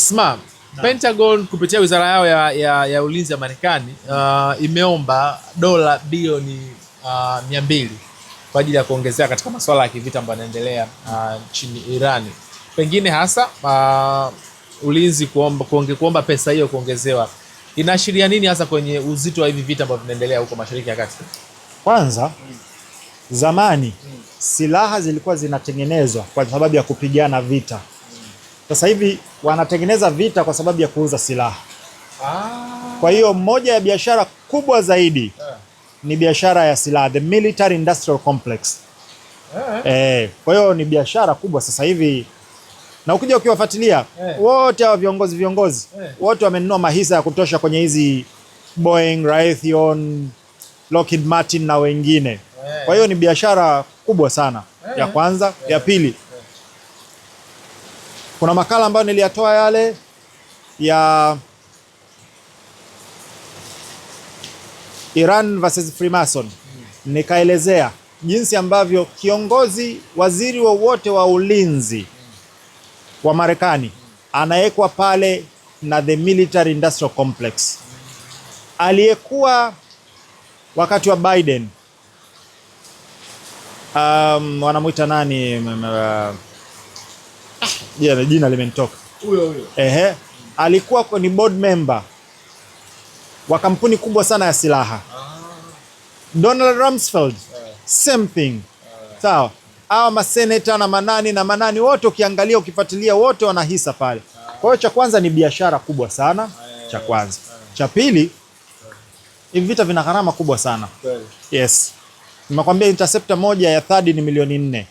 Sma, Pentagon kupitia wizara yao ya ulinzi ya Marekani imeomba dola bilioni 200 kwa ajili ya kuongezea katika masuala ya kivita ambayo yanaendelea nchini Irani. Pengine hasa ulinzi kuomba pesa hiyo kuongezewa inaashiria nini hasa kwenye uzito wa hivi vita ambavyo vinaendelea huko Mashariki ya Kati? Kwanza, zamani silaha zilikuwa zinatengenezwa kwa sababu ya kupigana vita. Sasa hivi wanatengeneza vita kwa sababu ya kuuza silaha. Kwa hiyo moja ya biashara kubwa zaidi ni biashara ya silaha, the military industrial complex. Kwa hiyo ni biashara kubwa sasa hivi, na ukija ukiwafuatilia wote hao viongozi wote wamenunua mahisa ya kutosha kwenye hizi Boeing, Raytheon, Lockheed Martin na wengine. Kwa hiyo ni biashara kubwa sana. Ya kwanza, ya pili, kuna makala ambayo niliyatoa yale ya Iran versus Freemason. Nikaelezea jinsi ambavyo waziri wowote wa ulinzi wa Marekani anawekwa pale na the military industrial complex. Aliyekuwa wakati wa Biden, wanamuita nani, jina limenitoka. Huyo. Alikuwa ni board member wa kampuni kubwa sana ya silaha. Donald Rumsfeld, same thing. Sawa. Hawa maseneta na manani wote ukiangalia ukifuatilia wote wanahisa pale. Kwa hiyo cha kwanza ni biashara kubwa sana, cha kwanza. Cha pili, hivi vita vina gharama kubwa sana. Yes. Nimekwambia interceptor moja ya THAAD ni milioni 4.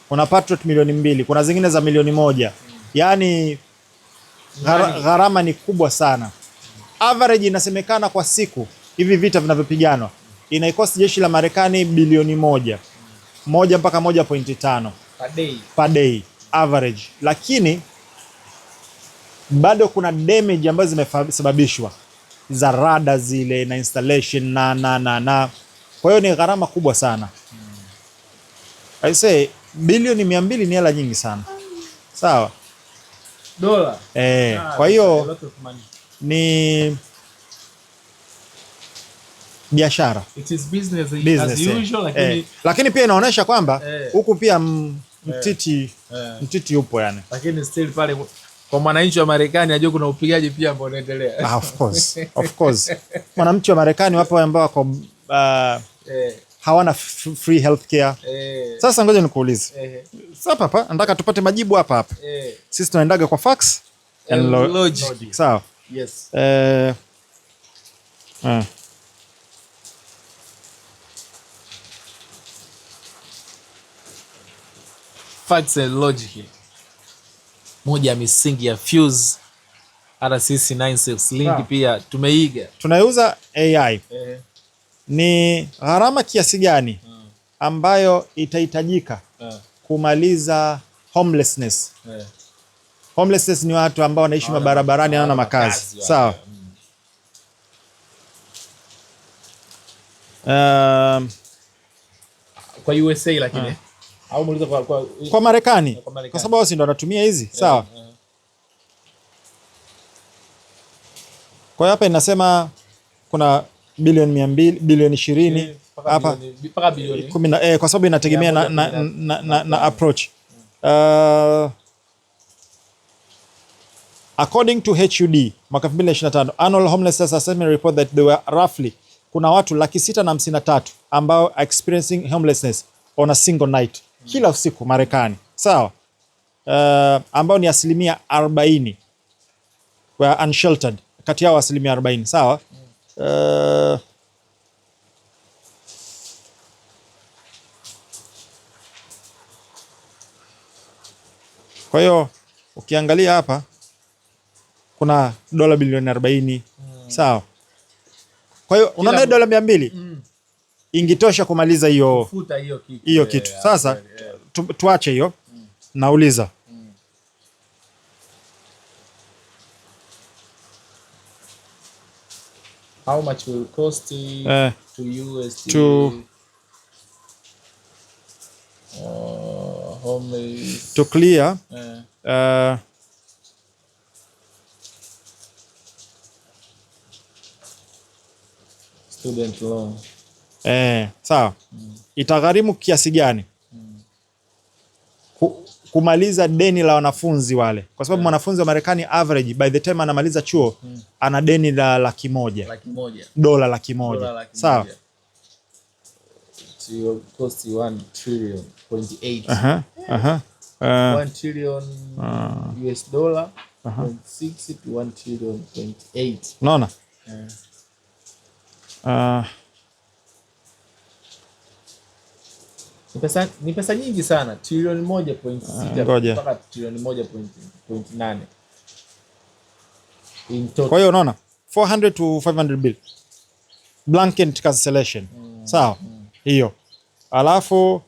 Kuna Patriot milioni 2, kuna zingine za milioni 1. Yaani gharama ni kubwa sana. Average inasemekana kwa siku hivi vita vinavyopiganwa inaikosi jeshi la Marekani bilioni 1 mpaka 1.5 per day average, lakini bado kuna damage ambazo zimesababishwa za rada zile na installation na. Kwa hiyo ni gharama kubwa sana. I say bilioni 200 ni hela nyingi sana. Sawa? Dola. Kwa hiyo ni biashara. It is business as usual, lakini pia inaonyesha kwamba huku pia mtiti upo yani. Lakini still pale kwa mwananchi wa Marekani ajue kuna upigaji pia ambao unaendelea. Of course. Mwananchi wa Marekani wapo ambao wako hawana free healthcare. Sasa ngoja nikuulize. Sasa hapa nataka tupate majibu hapa. Sisi tunaendaga kwa facts and logic. Sawa? Yes. Facts and logic. Moja ya misingi ya Fuse RC96 link pia tumeiga. Tunaiuza AI. Ni gharama kiasi gani ambayo itahitajika kumaliza homelessness? Homelessness ni watu ambao wanaishi mabarabarani, hawana makazi. Sawa. Kwa USA lakini au muuliza kwa Marekani kwa sababu wao si ndo wanatumia hizi. Sawa. Kwa hapa inasema kuna bilioni 200, bilioni 20 hapa mpaka bilioni 10, kwa sababu inategemea na approach. According to HUD mwaka 2025 annual homelessness assessment report that there were roughly kuna watu 653 ambao experiencing homelessness on a single night, kila usiku Marekani. Sawa. Ambao ni 40% were unsheltered, kati yao 40%. Sawa. Kwa hiyo ukiangalia hapa kuna dola bilioni 40. Sawa. Kwa hiyo unaona dola 200 ingitosha kumaliza hiyo kitu. Sasa tuache hiyo. Nauliza how much will cost to USD to clear Student loan. Sawa. Itagharimu kiasi gani kumaliza deni la wanafunzi wale, kwa sababu mwanafunzi wa Marekani average by the time anamaliza chuo ana deni la $100,000. Dola $100,000. Sawa. To cost 1 trillion point 8. 1 trillion US dollar, 0.6 to 1 trillion point 8. Unaona? Ni pesa nyingi sana, trilioni 1.6 mpaka trilioni 1.8 in total. Kwa hiyo unaona 400 to 500 bill blanket cancellation. Sawa. Hiyo alafu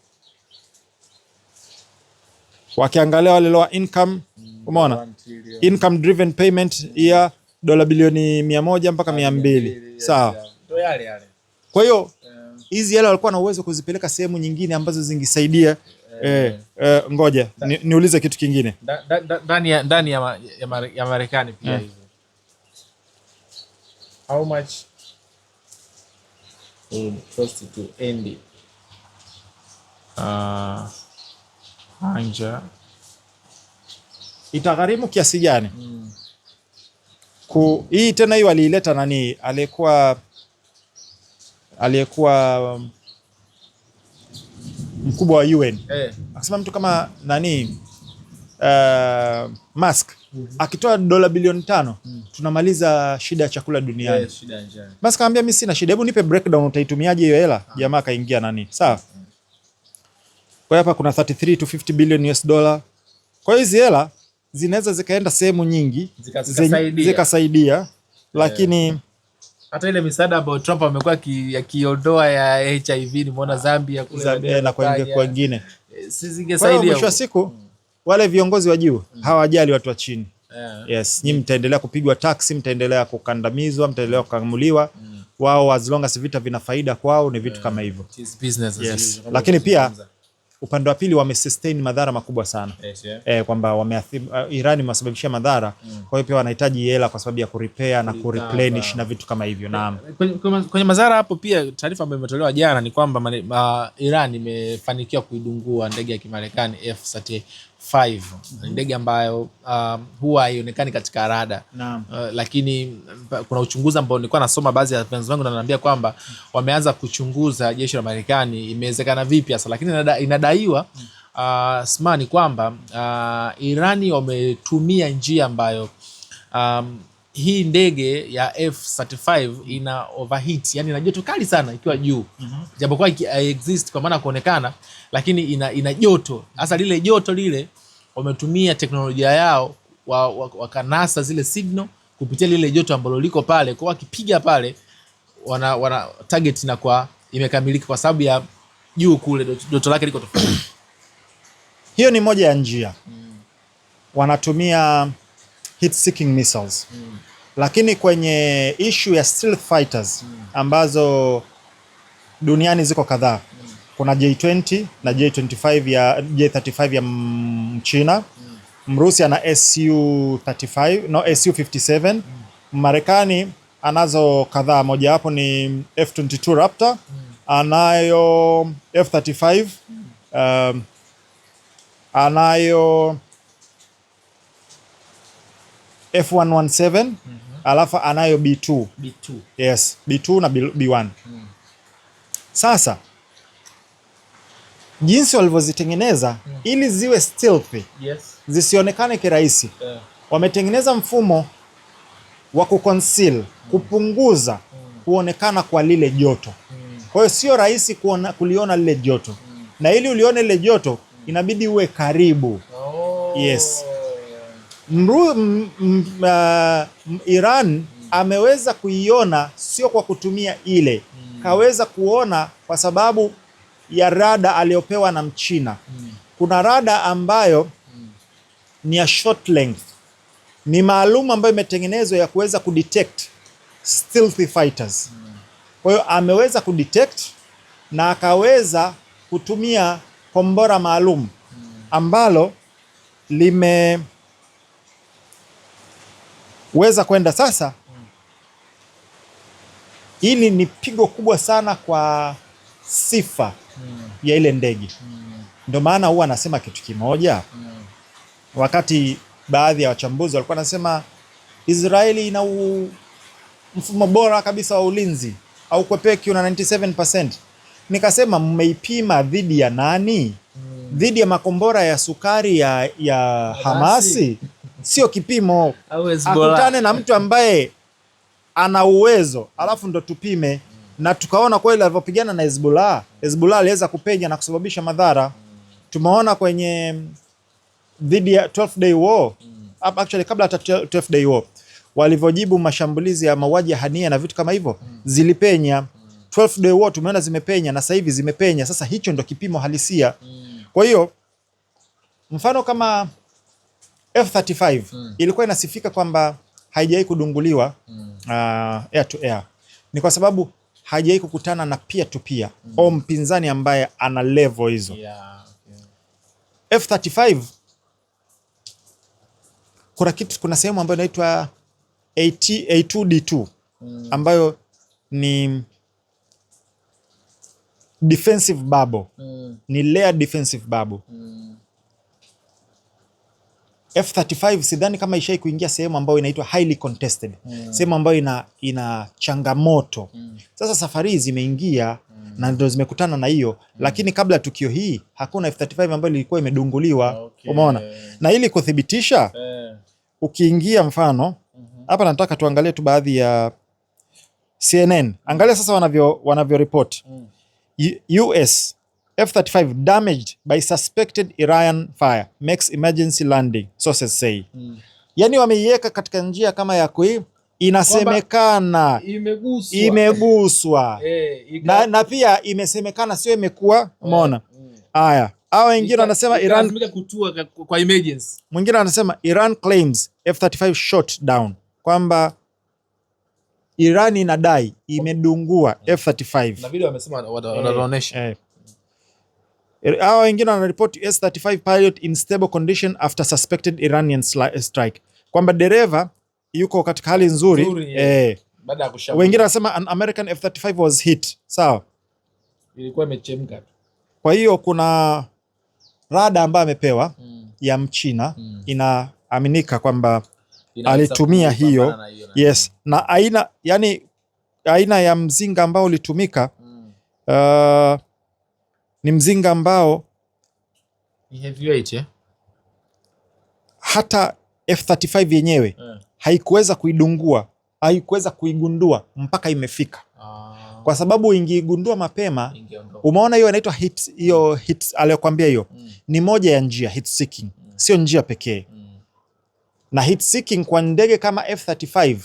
wakiangalia wale lower income, umeona income driven payment ya dola bilioni 100 mpaka 200. Sawa. Ndio yale. Kwa hiyo hizi hela walikuwa na uwezo kuzipeleka sehemu nyingine ambazo zingisaidia. Ngoja niulize kitu kingine ndani ya Marekani pia hizo. How much would cost to end it? Anja itagharimu kiasi gani? Hii tena hii waliileta nani aliyekuwa mkubwa wa UN akasema mtu kama nani Musk akitoa dola bilioni 5 tunamaliza shida ya chakula duniani. Musk akamwambia mimi sina shida, hebu nipe breakdown utaitumiaje hiyo hela. Jamaa kaingia nani. Sawa. Kwa hapa kuna 33 to 50 billion US dollar. Kwa hiyo hizi hela zinaweza zikaenda sehemu nyingi zikasaidia, lakini hata ile misaada ambayo Trump amekuwa akiondoa ya HIV, nimeona Zambia kule na kwa wengine sizingesaidia. Mwisho wa siku wale viongozi wa juu hawajali watu wa chini. Yes, nyinyi mtaendelea kupigwa taksi, mtaendelea kukandamizwa, mtaendelea kukamuliwa. Wao as long as vita vina faida kwao ni vitu kama hivyo. Yes. Lakini pia upande wa pili wamesustain madhara makubwa sana. Kwamba Iran imewasababishia madhara. Kwa hiyo pia wanahitaji hela kwa sababu ya kurepair na kureplenish na vitu kama hivyo. Naam. Kwenye madhara hapo pia taarifa ambayo imetolewa jana ni kwamba Iran imefanikiwa kuidungua ndege ya Kimarekani F-35. Ndege ambayo huwa haionekani katika rada. Lakini kuna uchunguzi ambao nilikuwa nasoma, baadhi ya fans wangu wananiambia kwamba wameanza kuchunguza jeshi la Marekani imewezekana vipi hasa, lakini inadaiwa smani kwamba Irani wametumia njia ambayo hii ndege ya F-35 ina overheat, yani ina joto kali sana ikiwa juu. Japokuwa exist kwa maana kuonekana, lakini ina joto. Hasa lile joto lile wametumia teknolojia yao wakanasa zile signal kupitia lile joto ambalo liko pale, kwa wakipiga pale wana target na kwa imekamilika kwa sababu ya juu kule joto lake liko tofauti. Hiyo ni moja ya njia. Wanatumia heat seeking missiles. Lakini kwenye issue ya stealth fighters ambazo duniani ziko kadhaa. Kuna J20 na J35 ya Mchina. Mrusi ana Su-57. Marekani anazo kadhaa, moja hapo ni F-22 Raptor, anayo F-35, anayo F-117, alafu anayo B2. Yes, B2 na B1. Sasa jinsi walivyozitengeneza ili ziwe stealthy, zisionekane kirahisi, wametengeneza mfumo wa kuconceal, kupunguza kuonekana kwa lile joto. Kwa hiyo sio rahisi kuliona lile joto, na ili ulione lile joto inabidi uwe karibu. Yes. Iran ameweza kuiona sio kwa kutumia ile, kaweza kuona kwa sababu ya rada aliyopewa na Mchina. Kuna rada ambayo ni ya short length, ni maalum ambayo imetengenezwa ya kuweza kudetect stealthy fighters. Kwa hiyo ameweza kudetect na akaweza kutumia kombora maalum ambalo limeweza kwenda sasa. Hili ni pigo kubwa sana kwa sifa ya ile ndege. Ndio maana huwa anasema kitu kimoja. Wakati baadhi ya wachambuzi walikuwa nasema Israeli ina mfumo bora kabisa wa ulinzi au kwepeki una 97%. Nikasema mmeipima dhidi ya nani? Dhidi ya makombora ya sukari ya Hamasi? Sio kipimo. Akutane na mtu ambaye ana uwezo alafu ndo tupime. Na tukaona kweli alivyopigana na Hezbollah aliweza kupenya na kusababisha madhara. Tumeona kwenye dhidi ya 12 day war, actually kabla hata 12 day war, walivyojibu mashambulizi ya mauaji ya Hania na vitu kama hivyo, zilipenya. 12 day war tumeona zimepenya na sasa hivi zimepenya. Sasa hicho ndo kipimo halisia. Kwa hiyo mfano kama F35 ilikuwa inasifika kwamba haijawahi kudunguliwa air to air. Ni kwa sababu haijawahi kukutana na peer to peer au mpinzani ambaye ana level hizo. F35 kuna sehemu ambayo inaitwa A2D2 ambayo ni defensive bubble. Ni layer defensive bubble. F35 sidhani kama ishai kuingia sehemu ambayo inaitwa highly contested. Sehemu ambayo ina changamoto. Sasa safari zimeingia na ndio zimekutana na hiyo, lakini kabla tukio hii hakuna F35 ambayo ilikuwa imedunguliwa. Umeona? Na ili kuthibitisha, ukiingia mfano hapa, nataka tuangalie tu baadhi ya CNN. Angalia sasa wanavyo report. US F35 damaged by suspected Iran fire makes emergency landing, sources say. Yani wameiweka katika njia kama ya inasemekana imeguswa. Na pia imesemekana sio imekuwa. Umeona? Haya. Hao wengine wanasema Iran kutua kwa emergency. Mwingine anasema Iran claims F35 shot down, kwamba Iran inadai imedungua F35. Na video wamesema wanaonyesha. Hao wengine wanaripoti S35 pilot in stable condition after suspected Iranian strike, kwamba dereva yuko katika hali nzuri. Baada ya kushambulia. Wengine wanasema an American F35 was hit. Sawa, ilikuwa imechemka. Kwa hiyo kuna rada ambayo amepewa ya Mchina, inaaminika kwamba alitumia hiyo. Yes, na aina ya mzinga ambao ulitumika ni mzinga ambao ni heavyweight, hata F35 yenyewe haikuweza kuidungua, haikuweza kuigundua mpaka imefika. Kwa sababu ingeigundua mapema, umeona hiyo inaitwa hit aliyokuambia hiyo. Ni moja ya njia hit seeking, sio njia pekee. Na hit seeking kwa ndege kama F35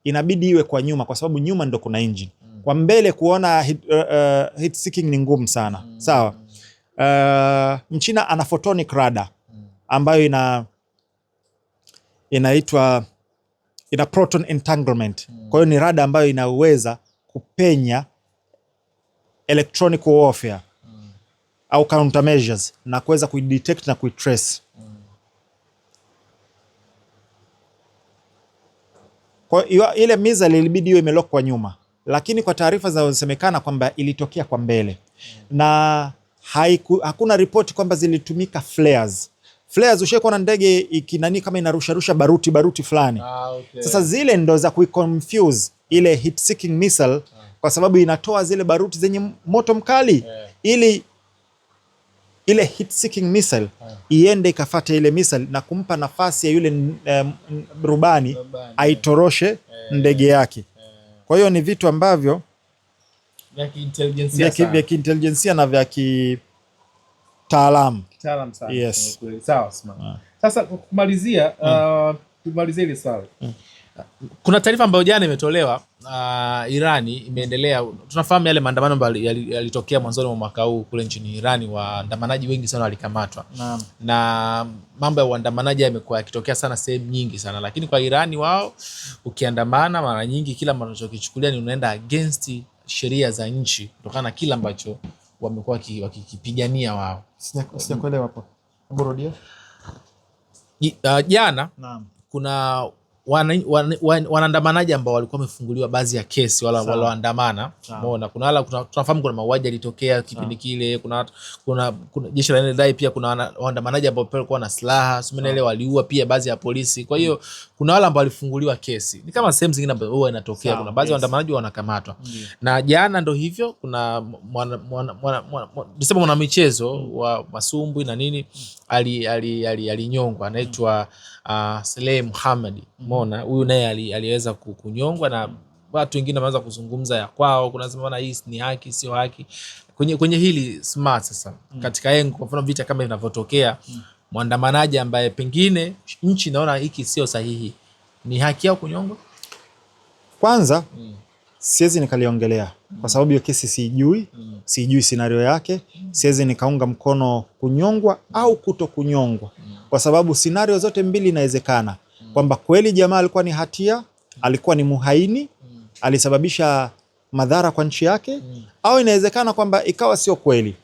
inabidi iwe kwa nyuma, kwa sababu nyuma ndo kuna engine. Kwa mbele kuona hit seeking ni ngumu sana. Sawa. Mchina ana photonic radar ambayo inaitwa proton entanglement. Kwa hiyo ni radar ambayo inaweza kupenya electronic warfare au countermeasures na kuweza kuidetect na kuitrace. Kwa hiyo ile missile ilibidi iwe imelock kwa nyuma, lakini kwa taarifa zinazosemekana kwamba ilitokea kwa mbele, na hakuna ripoti kwamba zilitumika flares. Flares ushakuwa na ndege ikinani kama inarusha baruti fulani. Sasa zile ndo za kuiconfuse ile heat seeking missile, kwa sababu inatoa zile baruti zenye moto mkali ili ile heat seeking missile iende ikafuate ile missile na kumpa nafasi ya yule rubani aitoroshe ndege yake. Kwa hiyo ni vitu ambavyo vya kiintelijensia na vya kitaalamu. Yes. Sawa. Sasa kumalizia ile swali. Kuna taarifa ambayo jana imetolewa, Irani imeendelea. Tunafahamu yale maandamano ambayo yalitokea mwanzoni mwa mwaka huu kule nchini Irani, waandamanaji wengi sana walikamatwa. Na mambo ya uandamanaji yamekuwa yakitokea sana sehemu nyingi sana, lakini kwa Irani wao ukiandamana mara nyingi kila mara unachokichukulia ni unaenda against sheria za nchi kutokana na kila ambacho wamekuwa wakikipigania wao. Sijakuelewa hapo. Burudia. Jana kuna wanaandamanaji ambao walikuwa wamefunguliwa baadhi ya kesi walioandamana. Umeona, tunafahamu kuna mauaji yalitokea kipindi kile, kuna jeshi la NDI, pia kuna waandamanaji ambao walikuwa na silaha, simenele, waliua pia baadhi ya polisi. Kwa hiyo kuna wale ambao walifunguliwa kesi. Ni kama sehemu zingine ambazo huwa inatokea, kuna baadhi ya waandamanaji wanakamatwa. Na jana ndo hivyo, kuna mwana michezo wa masumbwi na nini alinyongwa, anaitwa Saleh Muhammad. Umeona, huyu naye aliweza kunyongwa, na watu wengine wameanza kuzungumza ya kwao, kuna sema hii ni haki sio haki kwenye hili smart. Sasa katika yengo, kwa mfano vita kama vinavyotokea, mwandamanaji ambaye pengine nchi naona hiki sio sahihi, ni haki yao kunyongwa? Kwanza siwezi nikaliongelea kwa sababu hiyo kesi sijui scenario yake. Siwezi nikaunga mkono kunyongwa au kuto kunyongwa, kwa sababu scenario zote mbili inawezekana, kwamba kweli jamaa alikuwa ni hatia, alikuwa ni muhaini, alisababisha madhara kwa nchi yake, au inawezekana kwamba ikawa sio kweli,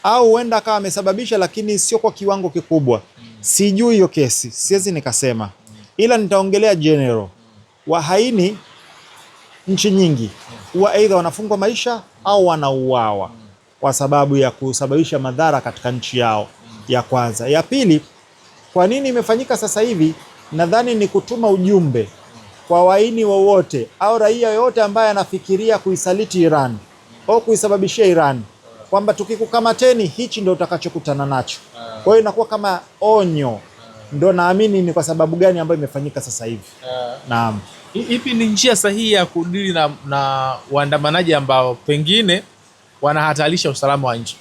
au huenda akawa amesababisha lakini sio kwa kiwango kikubwa. Sijui hiyo kesi, siwezi nikasema, ila nitaongelea general. Wahaini nchi nyingi huwa aidha wanafungwa maisha au wanauawa kwa sababu ya kusababisha madhara katika nchi yao, ya kwanza. Ya pili, kwa nini imefanyika sasa hivi? Nadhani ni kutuma ujumbe kwa waini wowote au raia yoyote ambaye anafikiria kuisaliti Iran au kuisababishia Iran, kwamba tukikukamateni hichi ndio utakachokutana nacho. Kwa hiyo inakuwa kama onyo. Ndio naamini ni kwa sababu gani ambayo imefanyika sasa hivi. Naam. Ipi ni njia sahihi ya kudili na waandamanaji ambao pengine wanahatarisha usalama wa nchi?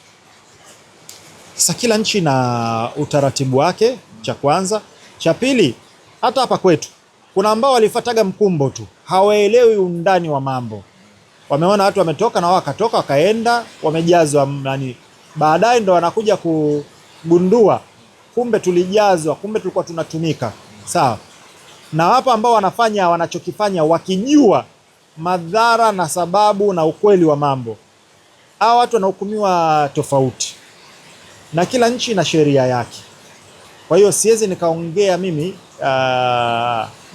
Sasa kila nchi na utaratibu wake, cha kwanza. Cha pili, hata hapa kwetu kuna ambao walifataga mkumbo tu, hawaelewi undani wa mambo. Wameona watu wametoka na wao wakatoka wakaenda, wamejazwa nani, baadaye ndo wanakuja kugundua kumbe tulijazwa, kumbe tulikuwa tunatumika. Sawa. Na hapa ambao wanafanya wanachokifanya wakijua madhara na sababu na ukweli wa mambo, hao watu wanahukumiwa tofauti, na kila nchi na sheria yake. Kwa hiyo siwezi nikaongea mimi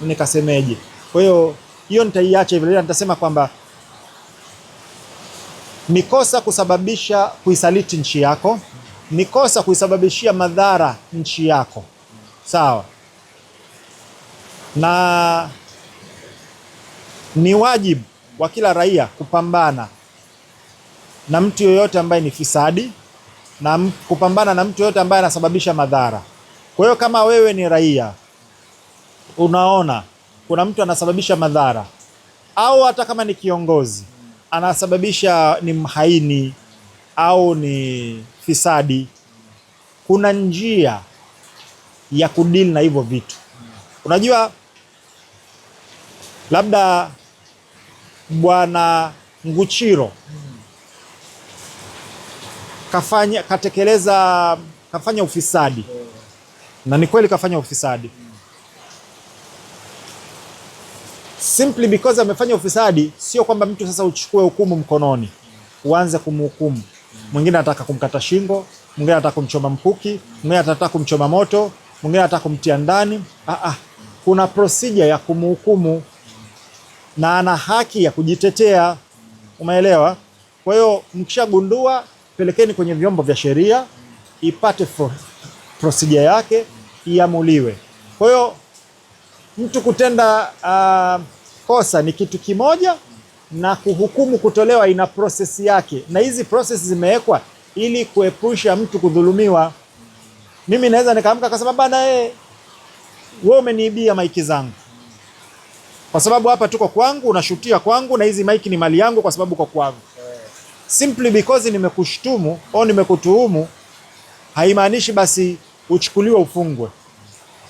nikasemeje. Kwa hiyo nitaiacha hivyo. Nitasema kwamba ni kosa kusababisha kuisaliti nchi yako, ni kosa kuisababishia madhara nchi yako. Sawa. Na ni wajibu wa kila raia kupambana na mtu yoyote ambaye ni fisadi, na kupambana na mtu yoyote ambaye anasababisha madhara. Kwa hiyo kama wewe ni raia unaona kuna mtu anasababisha madhara, au hata kama ni kiongozi anasababisha, ni mhaini au ni fisadi, kuna njia ya kudili na hivyo vitu. Unajua, labda Bwana Nguchiro kafanya ufisadi, na ni kweli kafanya ufisadi. Simply because amefanya ufisadi, sio kwamba mtu sasa uchukue hukumu mkononi uanze kumhukumu. Mwingine anataka kumkata shingo, mwingine anataka kumchoma mkuki, mwingine anataka kumchoma moto, mwingine anataka kumtia ndani. Kuna procedure ya kumhukumu na ana haki ya kujitetea. Umeelewa? Kwa hiyo mkishagundua, pelekeni kwenye vyombo vya sheria, ipate procedure yake, iamuliwe. Kwa hiyo mtu kutenda kosa ni kitu kimoja, na kuhukumu kutolewa ina process yake, na hizi process zimewekwa ili kuepusha mtu kudhulumiwa. Mimi naweza nikaamka kwa sababu bana, wewe umeniibia maiki zangu, kwa sababu hapa tuko kwangu, unashutia kwangu, na hizi maiki ni mali yangu kwa sababu uko kwangu. Simply because nimekushtumu au nimekutuhumu, haimaanishi basi uchukuliwe ufungwe.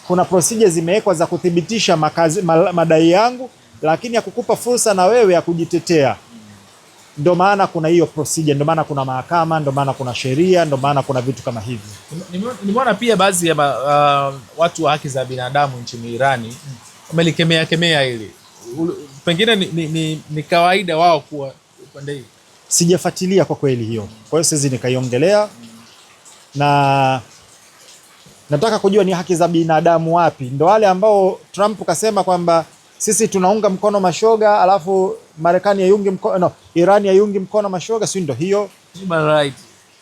Kuna procedure zimewekwa za kuthibitisha madai yangu, lakini ya kukupa fursa na wewe ya kujitetea. Ndio maana kuna hiyo procedure, ndio maana kuna mahakama, ndio maana kuna sheria, ndio maana kuna vitu kama hivi. Nimeona pia baadhi ya watu wa haki za binadamu nchini Irani wamelikemea hili. Pengine ni kawaida wao kuwa upande hii. Sijafuatilia kwa kweli hiyo, kwa hiyo siwezi nikaiongelea, na Nataka kujua ni haki za binadamu wapi? Ndo wale ambao Trump kasema kwamba sisi tunaunga mkono mashoga, alafu Marekani haiungi mkono, no, Iran haiungi mkono mashoga, si ndo hiyo human right?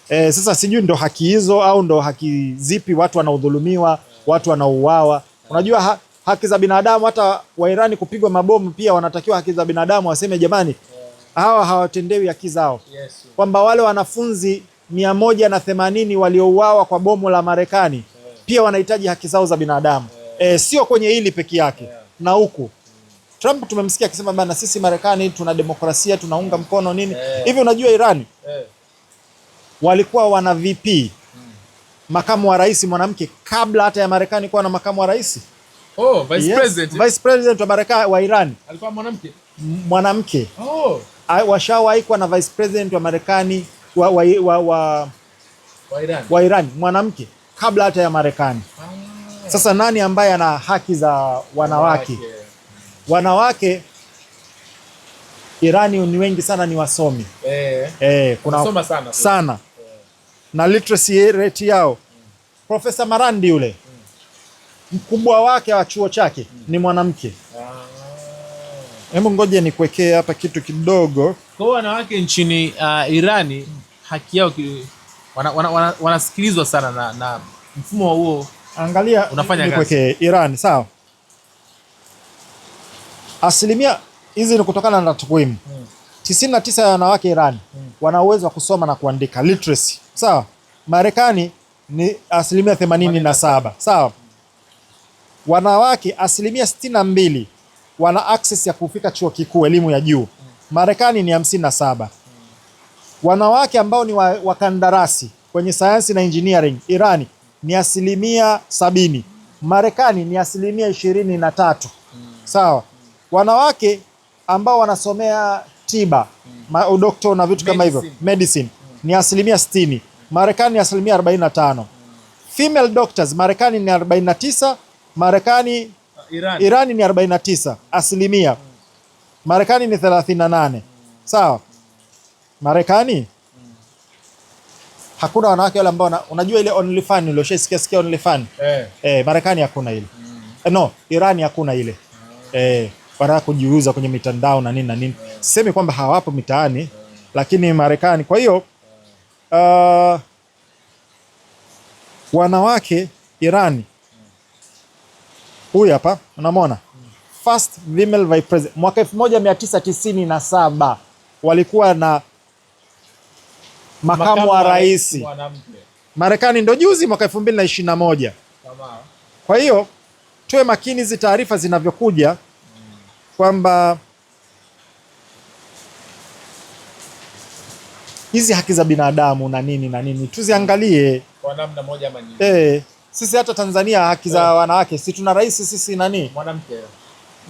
Sasa sijui ndo haki hizo au ndo haki zipi? Watu wanaodhulumiwa, watu wanaouawa. Unajua haki za binadamu, hata wa Irani kupigwa mabomu pia wanatakiwa haki za binadamu, waseme jamani, hawa hawatendewi haki zao. Kwamba wale wanafunzi 180 waliouawa kwa bomu la Marekani pia wanahitaji haki zao za binadamu. Sio kwenye hili peke yake. Na huku Trump tumemsikia akisema bana, sisi Marekani tuna demokrasia, tunaunga mkono nini hivi. Unajua Irani walikuwa wana VP, makamu wa rais mwanamke, kabla hata ya Marekani kuwa na makamu wa rais. Vice President. Vice President wa Marekani wa Iran alikuwa mwanamke. Washawahi kuwa na Vice President wa Marekani wa Iran mwanamke kabla hata ya Marekani. Sasa nani ambaye ana haki za wanawake? Wanawake Irani ni wengi sana, ni wasomi. Kuna sana. Na literacy rate yao. Profesa Marandi yule mkubwa wake wa chuo chake ni mwanamke. Hebu ngoje nikuwekee hapa kitu kidogo. Kwa wanawake nchini Irani haki yao wanasikilizwa sana na mfumo huo. Angalia unafanya kazi Iran, sawa. Asilimia hizi ni kutokana na takwimu. 99 ya wanawake Iran wana uwezo wa kusoma na kuandika, literacy, sawa. Marekani ni asilimia 87, sawa. Wanawake asilimia 62 wana access ya kufika chuo kikuu, elimu ya juu. Marekani ni 57. Wanawake ambao ni wakandarasi kwenye sayansi na engineering Irani ni asilimia 70. Marekani ni asilimia 23. Sawa. Wanawake ambao wanasomea tiba, udoktor na vitu kama hivyo, medicine, ni asilimia 60. Marekani ni asilimia 45. Female doctors Marekani ni 49. Irani ni 49 asilimia. Marekani ni 38. Sawa. Marekani hakuna wanawake wale ambao unajua ile OnlyFans ulioshasikia OnlyFans. Marekani hakuna ile. No, Irani hakuna ile. Wanataka kujiuza kwenye mitandao na nini na nini. Sisemi kwamba hawapo mitaani, lakini Marekani. Kwa hiyo wanawake Irani, huyu hapa unamwona, first female vice president mwaka 1997 walikuwa na makamu wa rais. Marekani ndo juzi mwaka 2021. Kwa hiyo tuwe makini hizi taarifa zinavyokuja kwamba hizi haki za binadamu na nini tuziangalie kwa namna moja ama nyingine. Sisi hata Tanzania haki za wanawake, si tuna rais sisi nani? Mwanamke.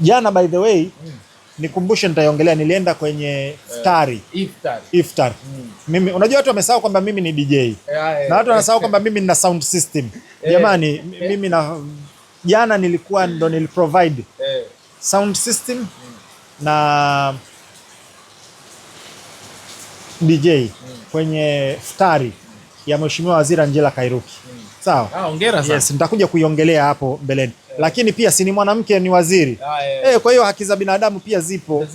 Jana by the way, nikumbushe nitaiongelea, nilienda kwenye iftar. Mimi unajua watu wamesahau kwamba mimi ni DJ. Na watu wanasahau kwamba mimi nina sound system. Jamani, mimi jana nilikuwa ndo niliprovide sound system na DJ kwenye iftari ya Mheshimiwa Waziri Angela Kairuki. Sawa? Hongera sana. Yes, nitakuja kuiongelea hapo mbeleni. Lakini pia si ni mwanamke, ni waziri. Kwa hiyo haki za binadamu pia zipo.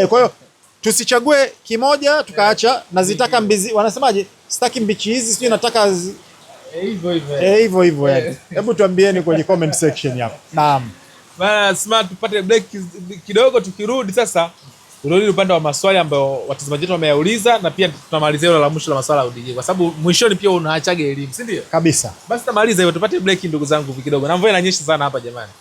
Kwa hiyo tusichague kimoja tukaacha, nazitaka mbizi, wanasemaje? Sitaki mbichi hizi, sio nataka hivyo yani. Hebu tuambieni kwenye comment section hapo. Naam. Bana, smart, tupate break kidogo, tukirudi sasa turudi upande wa maswali ambayo watazamaji wetu wameyauliza, na pia tunamalizia hilo la mwisho la maswala ya DJ, kwa sababu mwishoni pia unaachaga elimu, si ndio? Kabisa. Basi tamaliza hivyo, tupate break ndugu zangu kidogo. Na mvua inanyesha sana hapa jamani.